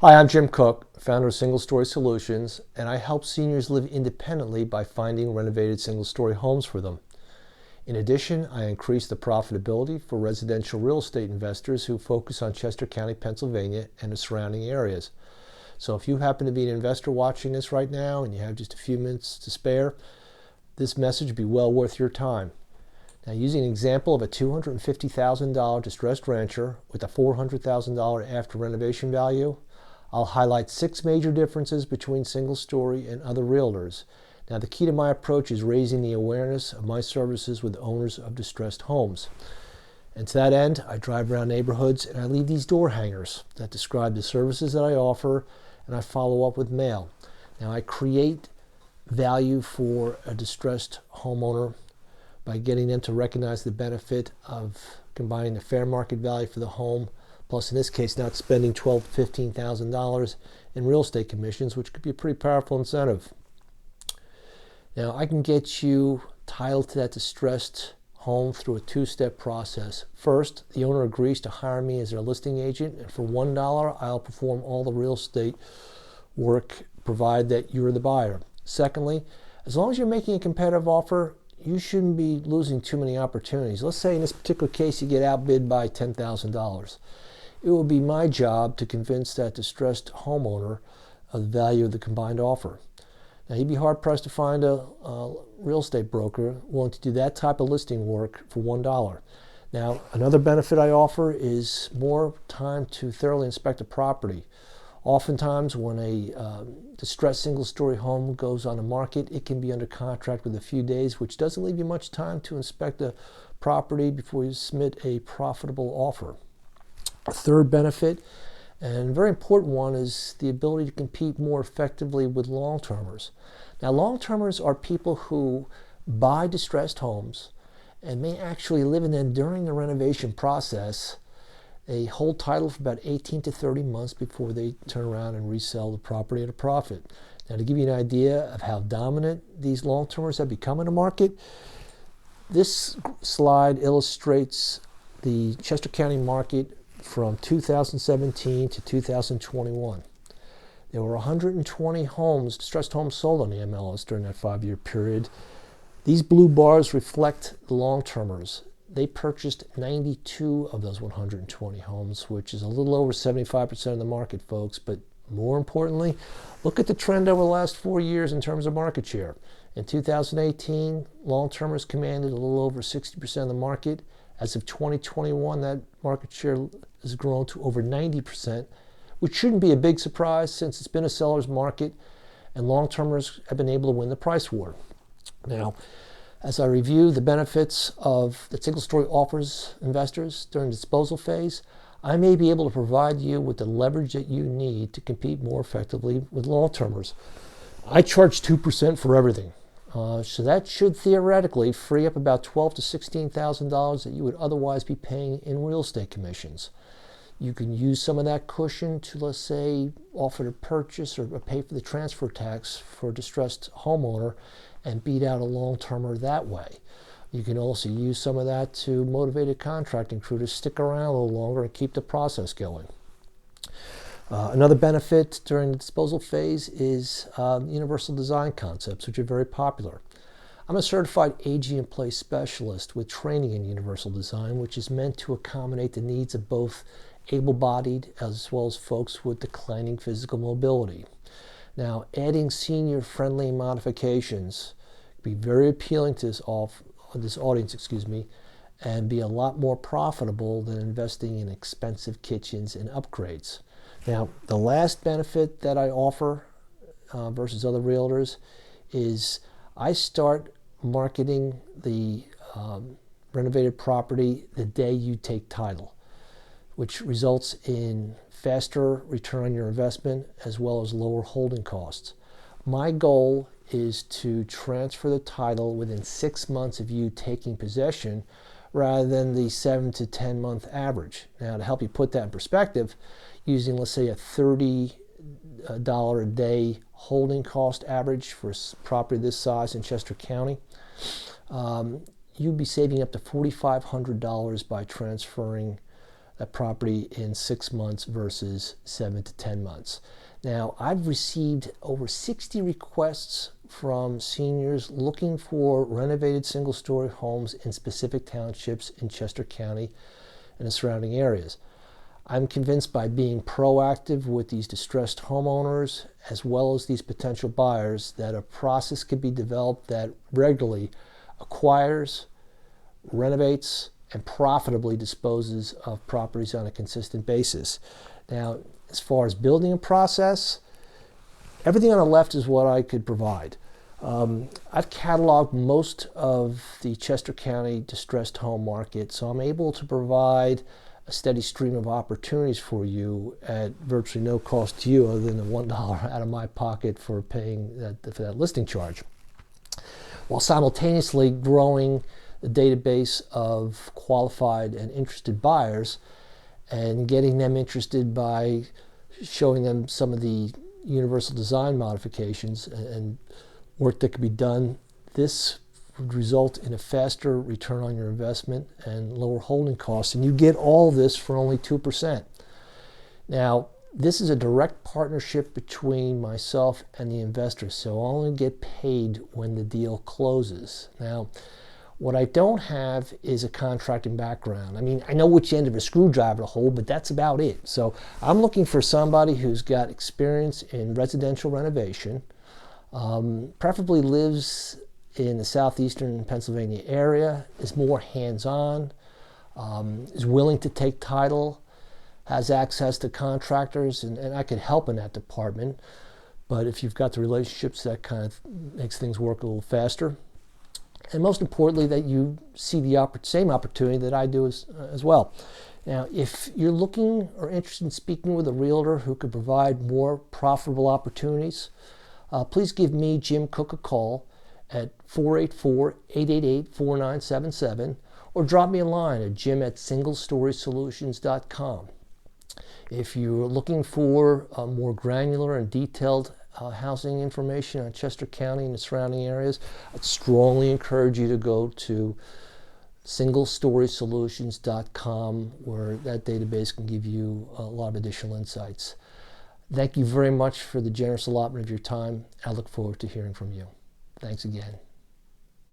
Hi, I'm Jim Cook, founder of Single Story Solutions, and I help seniors live independently by finding renovated single-story homes for them. In addition, I increase the profitability for residential real estate investors who focus on Chester County, Pennsylvania, and the surrounding areas. So if you happen to be an investor watching this right now and you have just a few minutes to spare, this message would be well worth your time. Now, using an example of a $250,000 distressed rancher with a $400,000 after renovation value, I'll highlight 6 major differences between single story and other realtors. Now, the key to my approach is raising the awareness of my services with owners of distressed homes. And to that end, I drive around neighborhoods and I leave these door hangers that describe the services that I offer, and I follow up with mail. Now, I create value for a distressed homeowner by getting them to recognize the benefit of combining the fair market value for the home, plus in this case not spending $12,000 to $15,000 in real estate commissions, which could be a pretty powerful incentive. Now, I can get you titled to that distressed home through a 2-step process. First, the owner agrees to hire me as their listing agent, and for $1, I'll perform all the real estate work, provided that you're the buyer. Secondly, as long as you're making a competitive offer, you shouldn't be losing too many opportunities. Let's say in this particular case you get outbid by $10,000. It will be my job to convince that distressed homeowner of the value of the combined offer. Now, you'd be hard-pressed to find a real estate broker willing to do that type of listing work for $1. Now, another benefit I offer is more time to thoroughly inspect a property. Oftentimes, when a distressed single-story home goes on the market, it can be under contract with a few days, which doesn't leave you much time to inspect a property before you submit a profitable offer. A third benefit, and a very important one, is the ability to compete more effectively with long-termers. Now, long-termers are people who buy distressed homes and may actually live in them during the renovation process. They hold title for about 18 to 30 months before they turn around and resell the property at a profit. Now, to give you an idea of how dominant these long-termers have become in the market, this slide illustrates the Chester County market from 2017 to 2021. There were 120 homes, distressed homes, sold on the MLS during that 5-year period. These blue bars reflect the long-termers. They purchased 92 of those 120 homes, which is a little over 75% of the market, folks. But more importantly, look at the trend over the last 4 years in terms of market share. In 2018, long-termers commanded a little over 60% of the market. As of 2021, that market share has grown to over 90%, which shouldn't be a big surprise since it's been a seller's market and long-termers have been able to win the price war. Now, as I review the benefits of that single story offers investors during the disposal phase, I may be able to provide you with the leverage that you need to compete more effectively with long-termers. I charge 2% for everything. So that should theoretically free up about $12,000 to $16,000 that you would otherwise be paying in real estate commissions. You can use some of that cushion to, let's say, offer to purchase or pay for the transfer tax for a distressed homeowner and beat out a long-termer that way. You can also use some of that to motivate a contracting crew to stick around a little longer and keep the process going. Another benefit during the disposal phase is universal design concepts, which are very popular. I'm a certified AG-in-place specialist with training in universal design, which is meant to accommodate the needs of both able-bodied as well as folks with declining physical mobility. Now, adding senior-friendly modifications can be very appealing to this audience, and be a lot more profitable than investing in expensive kitchens and upgrades. Now, the last benefit that I offer versus other realtors is I start marketing the renovated property the day you take title, which results in faster return on your investment as well as lower holding costs. My goal is to transfer the title within 6 months of you taking possession rather than the 7 to 10 month average. Now, to help you put that in perspective, using, let's say, a $30 a day holding cost average for a property this size in Chester County, you'd be saving up to $4,500 by transferring a property in 6 months versus 7 to 10 months. Now, I've received over 60 requests from seniors looking for renovated single-story homes in specific townships in Chester County and the surrounding areas. I'm convinced by being proactive with these distressed homeowners as well as these potential buyers that a process could be developed that regularly acquires, renovates, and profitably disposes of properties on a consistent basis. Now, as far as building a process, everything on the left is what I could provide. I've cataloged most of the Chester County distressed home market, so I'm able to provide a steady stream of opportunities for you at virtually no cost to you other than the $1 out of my pocket for paying for that listing charge, while simultaneously growing the database of qualified and interested buyers and getting them interested by showing them some of the universal design modifications and work that could be done. This would result in a faster return on your investment and lower holding costs, and you get all this for only 2%. Now, this is a direct partnership between myself and the investor, so I'll only get paid when the deal closes. Now, what I don't have is a contracting background. I mean, I know which end of a screwdriver to hold, but that's about it. So I'm looking for somebody who's got experience in residential renovation, preferably lives in the southeastern Pennsylvania area, is more hands-on, is willing to take title, has access to contractors, and I could help in that department. But if you've got the relationships, that kind of makes things work a little faster. And most importantly, that you see the same opportunity that I do as well. Now, if you're looking or interested in speaking with a realtor who could provide more profitable opportunities, please give me, Jim Cook, a call at 484-888-4977, or drop me a line at jim@singlestorysolutions.com. If you're looking for more granular and detailed housing information on Chester County and the surrounding areas, I'd strongly encourage you to go to singlestorysolutions.com, where that database can give you a lot of additional insights. Thank you very much for the generous allotment of your time. I look forward to hearing from you. Thanks again.